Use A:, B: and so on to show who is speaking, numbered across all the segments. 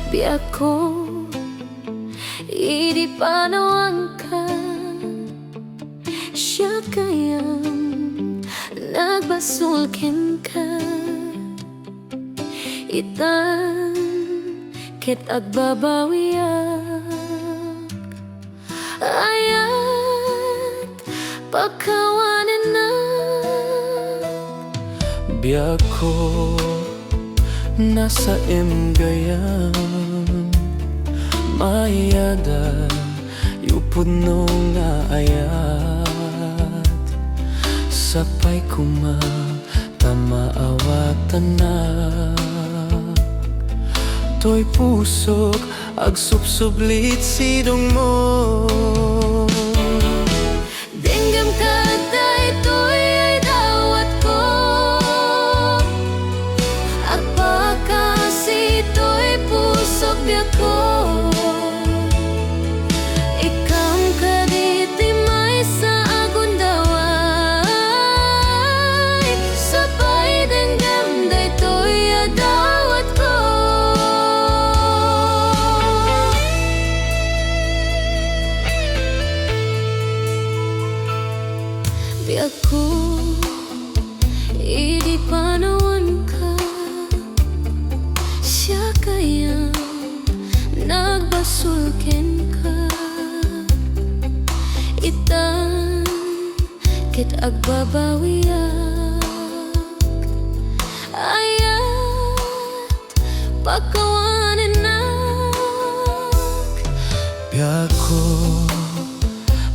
A: Biyak ko inipanawang ka, siya kayang nagbasulkin ka. Itan ket agbabawiyak ayat pagkawanan na.
B: Biyak ko nasa imgayam mayada yupuno nga ayat sapay kuma tamaawatan na to'y pusok agsubsublit sidong mo.
A: Dinggam ka daytoy ay dawat ko, at pagkasito'y pusok biyak ko. Ikam ka diti may sa agundaway, sabay dinggam daytoy ay dawat ko. Biyak ko inipanawan ka, siya kayang nagbasulkin ka. Itan ket agbabawiyak ayat pagkawanan na.
B: Biyak ko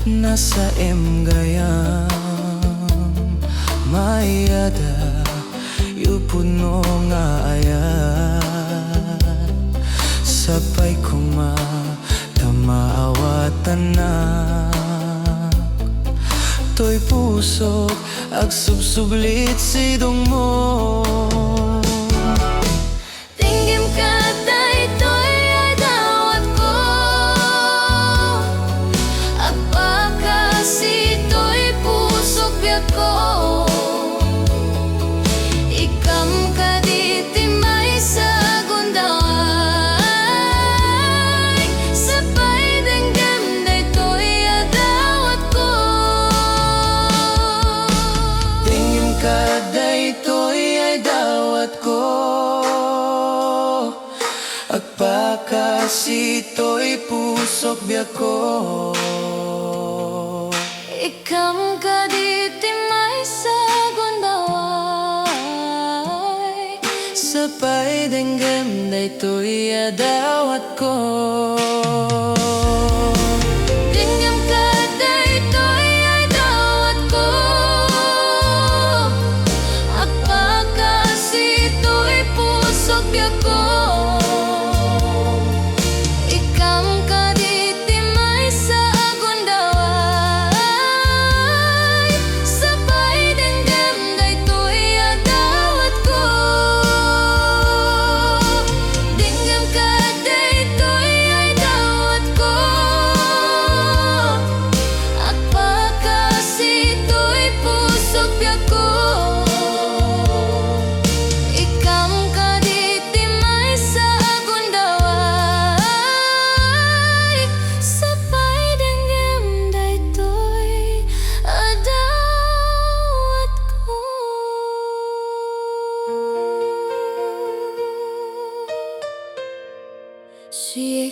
B: nasa imgayam mayada yupuno nga ayat sabay kuma tamaawatan na to'y pusok agsubsublit sidong mo.
A: Dinggam ka daytoy ay dawat ko, at pagkasito'y pusok biyak ko. Ikam ka diti may sa agundaway, sabay dinggam daytoy ay dawat ko.
B: Tingin ka daytoy ay dawat ko, at pagkasito'y pusok biyak ko.
A: Ikam ka diti may sa agundaway,
B: Sabay dinggam daytoy ay dawat ko.
A: dinggam ka daytoy ay dawat ko, at pagkasito'y pusok biyak ko. Ikam ka diti may sa agundaway, sabay dinggam daytoy ay dawat ko. Dinggam ka daytoy ay dawat ko, at pagkasito'y pusok biyak ko. Ikam ka diti may sa agundaway, sabay dinggam daytoy ay dawat ko. Siya